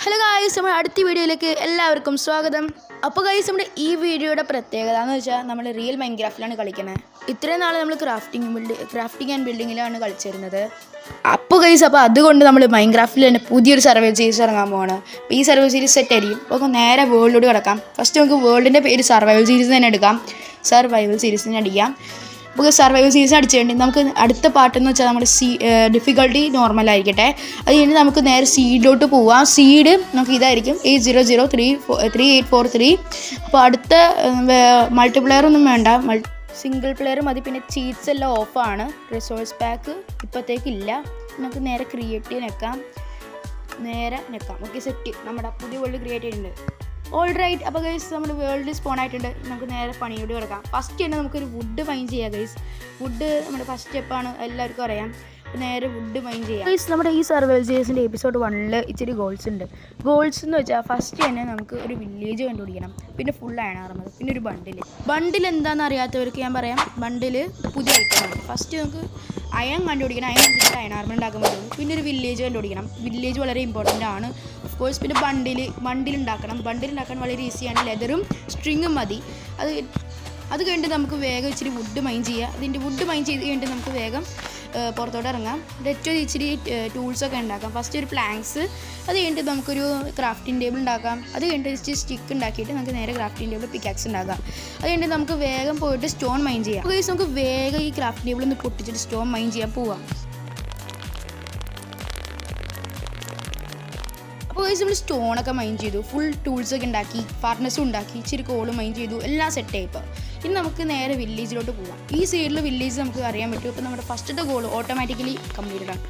Hello guys, നമ്മുടെ അടുത്ത വീഡിയോയിലേക്ക് എല്ലാവർക്കും സ്വാഗതം. അപ്പോൾ ഗായ്സ്, നമ്മുടെ ഈ വീഡിയോയുടെ പ്രത്യേകത എന്ന് വെച്ചാൽ നമ്മൾ റിയൽ മൈൻക്രാഫ്റ്റിലാണ് കളിക്കുന്നത്. ഇത്രയും നാൾ നമ്മൾ ക്രാഫ്റ്റിംഗ് ആൻഡ് ബിൽഡിങ്ങിലാണ് കളിച്ചിരുന്നത്. അപ്പോൾ ഗായ്സ്, അതുകൊണ്ട് നമ്മൾ മൈൻക്രാഫ്റ്റിൽ തന്നെ പുതിയൊരു സർവൈവൽ സീരീസ് ഇറങ്ങാൻ പോവാണ്. അപ്പോൾ ഈ സർവൈവൽ സീരീസ് സെറ്റ് ആയിരിക്കും. അപ്പോൾ നേരെ വേൾഡിലോട്ട് കിടക്കാം. ഫസ്റ്റ് നമുക്ക് വേൾഡിൻ്റെ പേര് സർവൈവൽ സീരീസ് തന്നെ എടുക്കാം. സർവൈവൽ സീരീസ് തന്നെ അടിക്കാം. നമുക്ക് സർവൈവൽ സീരീസ് അടിച്ചുകൊണ്ട് നമുക്ക് അടുത്ത പാട്ടെന്ന് വെച്ചാൽ നമ്മുടെ ഡിഫിക്കൽട്ടി നോർമലായിരിക്കട്ടെ. അത് കഴിഞ്ഞ് നമുക്ക് നേരെ സീഡിലോട്ട് പോവാം. സീഡ് നമുക്ക് ഇതായിരിക്കും 80033843. അപ്പോൾ അടുത്ത മൾട്ടിപ്ലെയർ ഒന്നും വേണ്ട, സിംഗിൾ പ്ലെയർ മതി. പിന്നെ ചീറ്റ്സ് എല്ലാം ഓഫാണ്. റിസോഴ്സ് പാക്ക് ഇപ്പോഴത്തേക്കില്ല. നമുക്ക് നേരെ ക്രിയേറ്റ് നെക്കാം. Okay, set. നമ്മുടെ പുതിയ വേൾഡ് ക്രിയേറ്റ് ചെയ്യുന്നുണ്ട്. All right. അപ്പോൾ ഗൈസ്, നമ്മുടെ വേൾഡ് സ്പോൺ ആയിട്ടുണ്ട്. നമുക്ക് നേരെ പണിയോട് കിടക്കാം. ഫസ്റ്റ് തന്നെ നമുക്കൊരു വുഡ് ഫൈൻഡ് ചെയ്യാം ഗൈസ്. വുഡ് നമ്മുടെ ഫസ്റ്റ് സ്റ്റെപ്പാണ്, എല്ലാവർക്കും അറിയാം. അപ്പോൾ നേരെ വുഡ് ഫൈൻഡ് ചെയ്യാം ഗൈസ്. നമ്മുടെ ഈ സർവൈവൽ സീരീസിൻ്റെ എപ്പിസോഡ് 1 ഇച്ചിരി ഗോൾസ് ഉണ്ട്. ഗോൾസ് എന്ന് വെച്ചാൽ ഫസ്റ്റ് തന്നെ നമുക്ക് ഒരു വില്ലേജ് കണ്ടുപിടിക്കണം. പിന്നെ ഫുൾ അയണാർമർ, പിന്നെ ഒരു ബണ്ടിൽ എന്താണെന്ന് അറിയാത്തവർക്ക് ഞാൻ പറയാം. ബണ്ടിൽ പുതിയ ഐറ്റമാണ്. ഫസ്റ്റ് നമുക്ക് അയൺ കണ്ടുപിടിക്കണം. അയൺ കണ്ടിട്ട് അയണാർമർ ഉണ്ടാക്കാൻ പറ്റുള്ളൂ. പിന്നെ ഒരു വില്ലേജ് കണ്ടുപിടിക്കണം. വില്ലേജ് വളരെ ഇമ്പോർട്ടൻ്റ് ആണ്. Of course. പിന്നെ ബണ്ടിൽ ഉണ്ടാക്കണം. ബണ്ടിൽ ഉണ്ടാക്കാൻ വളരെ ഈസിയാണ്. ലെതറും സ്ട്രിങ്ങും മതി. അത് കഴിഞ്ഞിട്ട് നമുക്ക് വേഗം ഇച്ചിരി വുഡ് മൈൻ ചെയ്യാം. അതിൻ്റെ വുഡ് മൈൻ ചെയ്ത് കഴിഞ്ഞിട്ട് നമുക്ക് വേഗം പുറത്തോട്ട് ഇറങ്ങാം. ഏറ്റവും ഇച്ചിരി ടൂൾസൊക്കെ ഉണ്ടാക്കാം. ഫസ്റ്റ് ഒരു പ്ലാങ്ക്സ്, അത് കഴിഞ്ഞിട്ട് നമുക്കൊരു ക്രാഫ്റ്റിംഗ് ടേബിൾ ഉണ്ടാക്കാം. അത് കഴിഞ്ഞിട്ട് ഇച്ചിരി സ്റ്റിക്ക് ഉണ്ടാക്കിയിട്ട് നമുക്ക് നേരെ ക്രാഫ്റ്റിംഗ് ടേബിൾ പിക്കാക്സ് ഉണ്ടാക്കാം. അത് കഴിഞ്ഞിട്ട് നമുക്ക് വേഗം പോയിട്ട് സ്റ്റോൺ മൈൻ ചെയ്യാം. അപ്പോൾ നമുക്ക് വേഗം ഈ ക്രാഫ്റ്റിംഗ് ടേബിൾ ഒന്ന് പൊട്ടിച്ചിട്ട് സ്റ്റോൺ മൈൻ ചെയ്യാൻ പോവാം. അപ്പോൾ നമ്മൾ സ്റ്റോണൊക്കെ മൈൻ ചെയ്തു, ഫുൾ ടൂൾസൊക്കെ ഉണ്ടാക്കി, ഫർണസും ഉണ്ടാക്കി, ഇച്ചിരി കോളും മൈൻ ചെയ്തു, എല്ലാം സെറ്റായി. ഇപ്പോൾ ഇനി നമുക്ക് നേരെ വില്ലേജിലോട്ട് പോകാം. ഈ സൈഡിൽ വില്ലേജ് നമുക്ക് അറിയാൻ പറ്റും. ഇപ്പോൾ നമ്മുടെ ഫസ്റ്റത്തെ ഗോൾ ഓട്ടോമാറ്റിക്കലി കംപ്ലീറ്റഡ് ആണ്.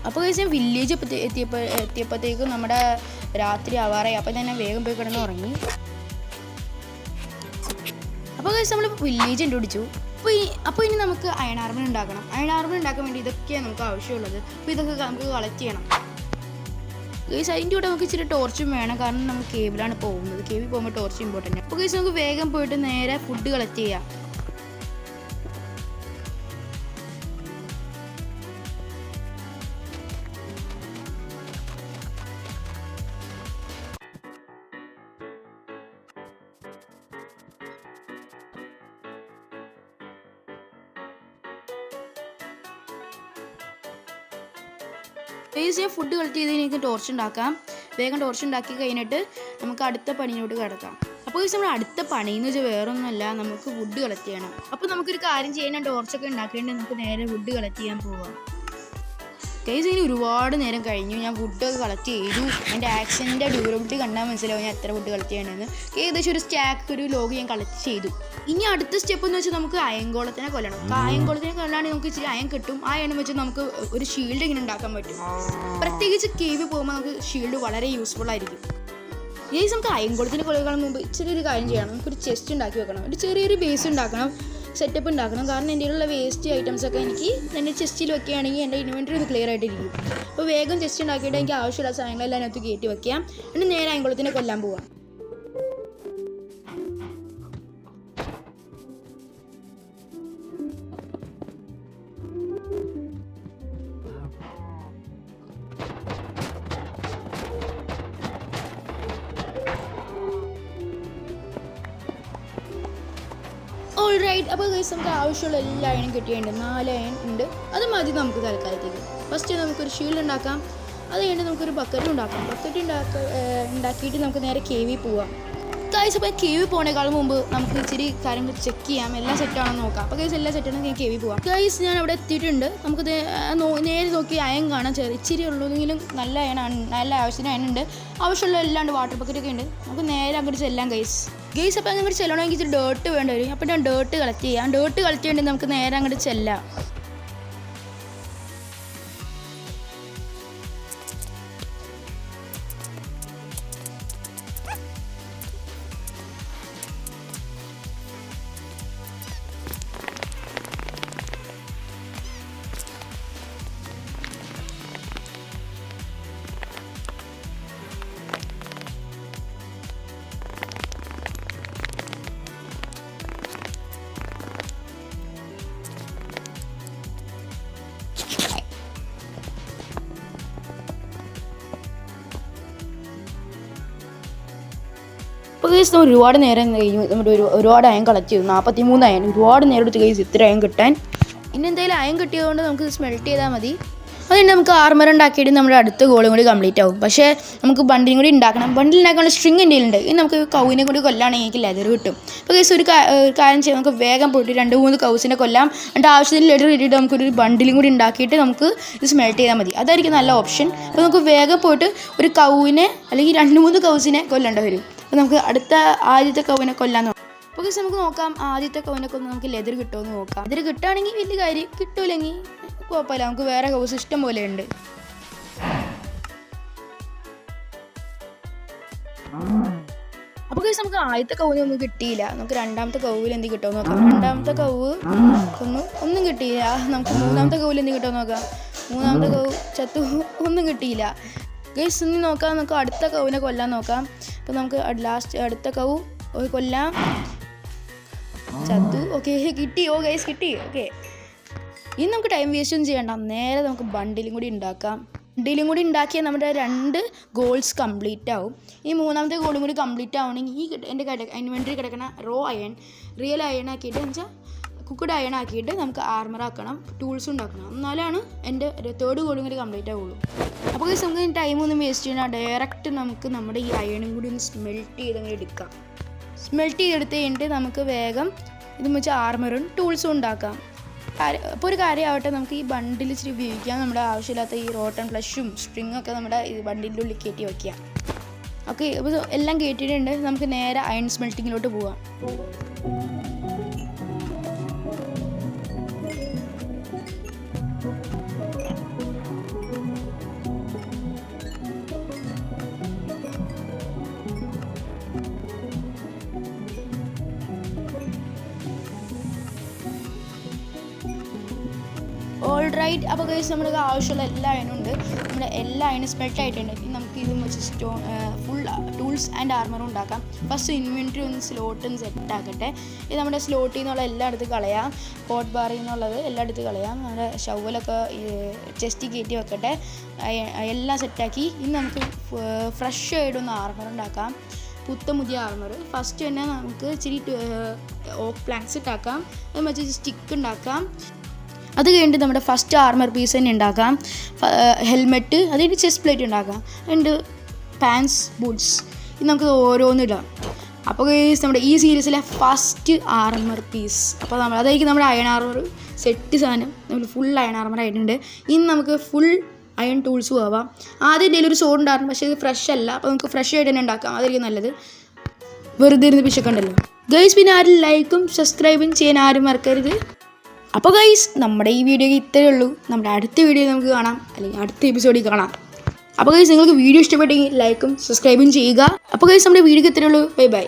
അപ്പോൾ ഞാൻ വില്ലേജ് എത്തിയപ്പോഴത്തേക്കും നമ്മുടെ രാത്രി ആവാറായി. അപ്പോൾ തന്നെ വേഗം പോയി കിടന്ന് ഉറങ്ങി. അപ്പോൾ നമ്മൾ വില്ലേജ് കണ്ടുപിടിച്ചു. അപ്പോൾ ഇനി നമുക്ക് അയൺ ആർമർ ഉണ്ടാക്കണം. അയൺ ആർമർ ഉണ്ടാക്കാൻ വേണ്ടി ഇതൊക്കെയാണ് നമുക്ക് ആവശ്യമുള്ളത്. അപ്പോൾ ഇതൊക്കെ നമുക്ക് കളക്ട് ചെയ്യണം ഗൈസ്. അതിൻ്റെ കൂടെ നമുക്ക് ഇച്ചിരി ടോർച്ചും വേണം, കാരണം നമുക്ക് കേബിളാണ് പോകുന്നത്. കേബിൾ പോകുമ്പോൾ ടോർച്ച് ഇമ്പോർട്ടൻ്റ് ആണ്. അപ്പോൾ ഗൈസ്, നമുക്ക് വേഗം പോയിട്ട് നേരെ ഫുഡ് കളക്ട് ചെയ്യാം. ഞാൻ ഫുഡ് കളക്ട് ചെയ്ത് എനിക്ക് ടോർച്ച് ഉണ്ടാക്കാം. വേഗം ടോർച്ച് ഉണ്ടാക്കി കഴിഞ്ഞിട്ട് നമുക്ക് അടുത്ത പണിയോട്ട് കിടക്കാം. അപ്പോൾ നമ്മൾ അടുത്ത പണി എന്ന് വെച്ചാൽ വേറൊന്നുമല്ല, നമുക്ക് വുഡ് കളക്ട് ചെയ്യണം. അപ്പോൾ നമുക്കൊരു കാര്യം ചെയ്യാൻ, ടോർച്ചൊക്കെ ഉണ്ടാക്കിയിട്ട് നമുക്ക് നേരെ വുഡ് കളക്ട് ചെയ്യാൻ പോവാം. ഗൈസ്, ഇനി ഒരുപാട് നേരം കഴിഞ്ഞു. ഞാൻ വുഡൊക്കെ കളക്ട് ചെയ്തു. എൻ്റെ ആക്ഷൻ്റെ ഡ്യൂറബിലിറ്റി കണ്ടാൽ മനസ്സിലാവും ഞാൻ എത്ര വുഡ് കളക്ട് ചെയ്യണമെന്ന്. ഏകദേശം ഒരു സ്റ്റാക്ക്, ഒരു ലോഗ് ഞാൻ കളക്ട് ചെയ്തു. ഇനി അടുത്ത സ്റ്റെപ്പ് എന്ന് വെച്ചാൽ നമുക്ക് അയൻകോളത്തിനെ കൊല്ലണം. അയൻകോളത്തിനെ കൊല്ലാണെങ്കിൽ നമുക്ക് ഇച്ചിരി അയൺ കിട്ടും. ആ എണ്ണം വെച്ച് നമുക്ക് ഒരു ഷീൽഡ് ഇങ്ങനെ ഉണ്ടാക്കാൻ പറ്റും. പ്രത്യേകിച്ച് കേവ് പോകുമ്പോൾ നമുക്ക് ഷീൽഡ് വളരെ യൂസ്ഫുൾ ആയിരിക്കും. ഗൈസ്, നമുക്ക് അയൻകോളത്തിനെ കൊല്ലുന്നതിന് മുമ്പ് ഇച്ചിരി ഒരു കാര്യം ചെയ്യണം. നമുക്കൊരു ചെസ്റ്റ് ഉണ്ടാക്കി വെക്കണം. ഒരു ചെറിയൊരു ബേസ് ഉണ്ടാക്കണം, സെറ്റപ്പ് ഉണ്ടാക്കണം. കാരണം എൻ്റെ ഉള്ള വേസ്റ്റ് ഐറ്റംസൊക്കെ എനിക്ക് എൻ്റെ ചെസ്റ്റിൽ വെക്കുകയാണെങ്കിൽ എൻ്റെ ഇൻവെൻറ്ററി ഒന്ന് ക്ലിയർ ആയിട്ടിരിക്കും. അപ്പോൾ വേഗം ചെസ്റ്റ് ഉണ്ടാക്കിയിട്ട് എനിക്ക് ആവശ്യമുള്ള സാധനങ്ങളെല്ലാം അതിനകത്ത് കയറ്റി വെക്കാം. എന്നിട്ട് നേരെ അയൻകുളത്തിനെ കൊല്ലാൻ പോവാം. All right. അപ്പോൾ ഗൈസ്, നമുക്ക് ആവശ്യമുള്ള എല്ലാ അയണും കിട്ടിയിട്ടുണ്ട്. 4 അയൺ ഉണ്ട്. അത് മതി നമുക്ക് തൽക്കാലത്തേക്ക്. ഫസ്റ്റ് നമുക്കൊരു ഷീൽഡ് ഉണ്ടാക്കാം. അത് കഴിഞ്ഞിട്ട് നമുക്കൊരു ബക്കറ്റ് ഉണ്ടാക്കാം. ബക്കറ്റ് ഉണ്ടാക്കിയിട്ട് നമുക്ക് നേരെ കേവിൽ പോവാം. ഗൈസ്, അപ്പോൾ കേവിൽ പോകുന്നതിനേക്കാളും മുമ്പ് നമുക്ക് ഇച്ചിരി കാര്യങ്ങൾ ചെക്ക് ചെയ്യാം, എല്ലാം സെറ്റാണെന്ന് നോക്കാം. അപ്പോൾ ഗൈസ്, എല്ലാം സെറ്റാണെങ്കിൽ ഞാൻ കേവിൽ പോവാം. ഗൈസ്, ഞാൻ അവിടെ എത്തിയിട്ടുണ്ട്. നമുക്ക് നേരെ നോക്കി അയൺ കാണാൻ ഇച്ചിരി ഉള്ളതെങ്കിലും നല്ല അയണാണ്. നല്ല ആവശ്യത്തിന് അയണുണ്ട്. ആവശ്യമുള്ള എല്ലാണ്ട് വാട്ടർ ബക്കറ്റൊക്കെ ഉണ്ട്. നമുക്ക് നേരെ അങ്ങോട്ട് ചെല്ലാം ഗൈസ്. അപ്പോൾ അങ്ങോട്ട് ചെല്ലണമെങ്കിൽ ഇച്ചിരി ഡേർട്ട് വേണ്ടി വരും. അപ്പോൾ ഞാൻ ഡേർട്ട് കളക്ട് ചെയ്യാം. ഡേർട്ട് കളക്ട് ചെയ്യേണ്ടത് നമുക്ക് നേരെ അങ്ങോട്ട് ചെല്ലാം. ഗൈസ് നമ്മൾ ഒരുപാട് നേരം കഴിഞ്ഞു, നമ്മുടെ ഒരുപാട് അയൺ കളക്ട് ചെയ്തു. 43 അയൺ ഒരുപാട് നേരം എടുത്ത് ഗൈസ് ഇത്ര അയൺ കിട്ടാൻ. ഇനി എന്തായാലും അയൺ കിട്ടിയതുകൊണ്ട് നമുക്ക് സ്മെൽറ്റ് ചെയ്താൽ മതി. അതുകൊണ്ട് നമുക്ക് ആർമർ ഉണ്ടാക്കിയിട്ട് നമ്മുടെ അടുത്ത ഗോളും കൂടി കംപ്ലീറ്റ് ആവും. പക്ഷേ നമുക്ക് ബണ്ടിലും കൂടി ഉണ്ടാക്കണം. ബണ്ടിൽ ഉണ്ടാക്കാനുള്ള സ്ട്രിങ് എൻ്റെ ഉണ്ട്. ഇനി നമുക്ക് കൗവിനെ കൂടി കൊല്ലാണെങ്കിൽ എനിക്ക് ലെതർ കിട്ടും. അപ്പോൾ ഗൈസ് ഒരു കാര്യം ചെയ്യാം, നമുക്ക് വേഗം പോയിട്ട് 2-3 കൗസിനെ കൊല്ലാം. എന്നിട്ട് ആവശ്യത്തിന് ലെതർ കിട്ടിയിട്ട് നമുക്കൊരു ബണ്ടിലും കൂടി ഉണ്ടാക്കിയിട്ട് നമുക്ക് ഇത് സ്മെൽറ്റ് ചെയ്താൽ മതി. അതായിരിക്കും നല്ല ഓപ്ഷൻ. അപ്പോൾ നമുക്ക് വേഗം പോയിട്ട് ഒരു കൗവിനെ അല്ലെങ്കിൽ 2-3 കൗസിനെ കൊല്ലേണ്ടി വരും. അപ്പോൾ നമുക്ക് ആദ്യത്തെ കൗവിനെ കൊല്ലാൻ നോക്കാം. അപ്പോൾ ഗൈസ് നമുക്ക് നോക്കാം ആദ്യത്തെ കൗവിനെ കൊന്ന് നമുക്ക് ലെതർ കിട്ടുമെന്ന് നോക്കാം. ലെതർ കിട്ടുകയാണെങ്കിൽ വലിയ കാര്യം, കിട്ടൂല്ലെങ്കിൽ കുഴപ്പമില്ല, നമുക്ക് വേറെ കൗസ് ഇഷ്ടം പോലെ ഉണ്ട്. അപ്പോൾ ഗൈസ് നമുക്ക് ആദ്യത്തെ കൗവിനൊന്നും കിട്ടിയില്ല. നമുക്ക് രണ്ടാമത്തെ കൗവിൽ എന്ത് കിട്ടുമെന്ന് നോക്കാം. രണ്ടാമത്തെ കൗവ് ഒന്നും കിട്ടിയില്ല. നമുക്ക് മൂന്നാമത്തെ കൗവിൽ എന്ത് കിട്ടുമെന്ന് നോക്കാം. മൂന്നാമത്തെ കൗവ് ചത്തു, ഒന്നും കിട്ടിയില്ല. ഗൈസ് ഇനി നോക്കാം, നമുക്ക് അടുത്ത കൗവിനെ കൊല്ലാൻ നോക്കാം. അപ്പോൾ നമുക്ക് അടുത്ത കൗവ് കൊല്ലാം. ചത്തു. ഓക്കെ കിട്ടി. ഗൈസ് കിട്ടി. ഓക്കെ ഇനി നമുക്ക് ടൈം വേസ്റ്റ് ഒന്നും ചെയ്യണ്ട, നേരെ നമുക്ക് ബണ്ടിലും കൂടി ഉണ്ടാക്കാം. ബണ്ടിലും കൂടി ഉണ്ടാക്കിയാൽ നമ്മുടെ 2 ഗോൾസ് കംപ്ലീറ്റ് ആവും. ഈ മൂന്നാമത്തെ ഗോളും കൂടി കംപ്ലീറ്റ് ആവണമെങ്കിൽ ഈ എൻ്റെ ഇൻവെൻറ്ററി കിടക്കുന്ന റിയൽ അയൺ ആക്കിയിട്ട് വെച്ചാൽ കുക്ക്ഡ് അയൺ ആക്കിയിട്ട് നമുക്ക് ആർമർ ആക്കണം, ടൂൾസ് ഉണ്ടാക്കണം. എന്നാലാണ് എൻ്റെ 3rd ഗോളും കൂടി കംപ്ലീറ്റ് ആവുള്ളൂ. അപ്പോൾ ഗൈസ് നമുക്ക് ടൈമൊന്നും വേസ്റ്റ് ചെയ്യണം, ഡയറക്റ്റ് നമുക്ക് നമ്മുടെ ഈ അയണും കൂടി ഒന്ന് സ്മെൽറ്റ് ചെയ്തങ്ങനെ എടുക്കാം. സ്മെൽറ്റ് ചെയ്തെടുത്ത് കഴിഞ്ഞിട്ട് നമുക്ക് വേഗം ഇത് വെച്ചാൽ ആർമറും ടൂൾസും ഉണ്ടാക്കാം. അപ്പോൾ ഒരു കാര്യമാവട്ടെ, നമുക്ക് ഈ ബണ്ടിൽ ഇച്ചിരി ഉപയോഗിക്കാം. നമ്മുടെ ആവശ്യമില്ലാത്ത ഈ റോട്ടൺ ഫ്ലഷും സ്ട്രിങ്ങൊക്കെ നമ്മുടെ ഈ ബണ്ടിൻ്റെ ഉള്ളിൽ കയറ്റി വയ്ക്കാം. ഓക്കെ അപ്പോൾ എല്ലാം കയറ്റിയിട്ടുണ്ട്. നമുക്ക് നേരെ അയൺ സ്മെൽറ്റിങ്ങിലോട്ട് പോവാം. ഓൾറൈറ്റ്. അപ്പോൾ ഗൈസ് നമ്മുടെ ആവശ്യമുള്ള എല്ലാ അയണും ഉണ്ട്. നമ്മുടെ എല്ലാ അയണും സ്മെൽറ്റ് ആയിട്ടുണ്ട്. ഇനി നമുക്ക് ഇത് വെച്ച് ഫുൾ ടൂൾസ് ആൻഡ് ആർമറും ഉണ്ടാക്കാം. ഫസ്റ്റ് ഇൻവെൻറ്ററി ഒന്ന് സ്ലോട്ടൊന്ന് സെറ്റ് ആക്കട്ടെ. ഇത് നമ്മുടെ സ്ലോട്ടിൽ നിന്നുള്ള എല്ലാം എടുത്ത് കളയാം. ഹോട്ട് ബാറിൽ നിന്നുള്ളത് എല്ലാം എടുത്ത് കളയാം. നമ്മുടെ ഷവലൊക്കെ ചെസ്റ്റിൽ കയറ്റി വെക്കട്ടെ. എല്ലാം സെറ്റാക്കി ഇനി നമുക്ക് ഫ്രഷ് ആയിട്ടൊന്ന് ആർമർ ഉണ്ടാക്കാം. പുതിയ ആർമർ. ഫസ്റ്റ് തന്നെ നമുക്ക് ഇച്ചിരി ഓക്ക് പ്ലാങ്ക്സ് ഇട്ടാക്കാം. അത് വെച്ച് സ്റ്റിക്ക് ഉണ്ടാക്കാം. അത് കഴിഞ്ഞിട്ട് നമ്മുടെ ഫസ്റ്റ് ആർമർ പീസ് തന്നെ ഉണ്ടാക്കാം. ഹെൽമെറ്റ്, അതിൻ്റെ ചെസ്റ്റ് പ്ലേറ്റ് ഉണ്ടാക്കാം. ആൻഡ് പാൻസ്, ബൂട്ട്സ്, ഇത് നമുക്ക് ഓരോന്നിടാം. അപ്പോൾ നമ്മുടെ ഈ സീരീസിലെ ഫസ്റ്റ് ആർമർ പീസ്. അപ്പോൾ അതായിരിക്കും നമ്മുടെ അയൺ ആർമർ സെറ്റ് സാധനം. നമ്മൾ ഫുൾ അയൺ ആർമർ ആയിട്ടുണ്ട്. ഇനി നമുക്ക് ഫുൾ അയൺ ടൂൾസും ആവാം. ആദ്യം എൻ്റെ ഒരു സോഡ് ഉണ്ടായിരുന്നു, പക്ഷേ ഇത് ഫ്രഷ് അല്ല. അപ്പോൾ നമുക്ക് ഫ്രഷ് ആയിട്ട് തന്നെ ഉണ്ടാക്കാം, അതായിരിക്കും നല്ലത്. വെറുതെ ഇരുന്ന് പിശക്കണ്ടല്ലോ ഗൈസ്. പിന്നെ ആരും ലൈക്കും സബ്സ്ക്രൈബും ചെയ്യാൻ ആരും മറക്കരുത്. അപ്പോൾ ഗൈസ് നമ്മുടെ ഈ വീഡിയോയ്ക്ക് ഇത്രയേ ഉള്ളൂ. നമ്മുടെ അടുത്ത വീഡിയോ നമുക്ക് കാണാം, അല്ലെങ്കിൽ അടുത്ത എപ്പിസോഡിൽ കാണാം. അപ്പോൾ ഗൈസ് നിങ്ങൾക്ക് വീഡിയോ ഇഷ്ടപ്പെട്ടെങ്കിൽ ലൈക്കും സബ്സ്ക്രൈബും ചെയ്യുക. അപ്പോൾ ഗൈസ് നമ്മുടെ വീഡിയോയ്ക്ക് ഇത്രയേ ഉള്ളൂ. Bye bye.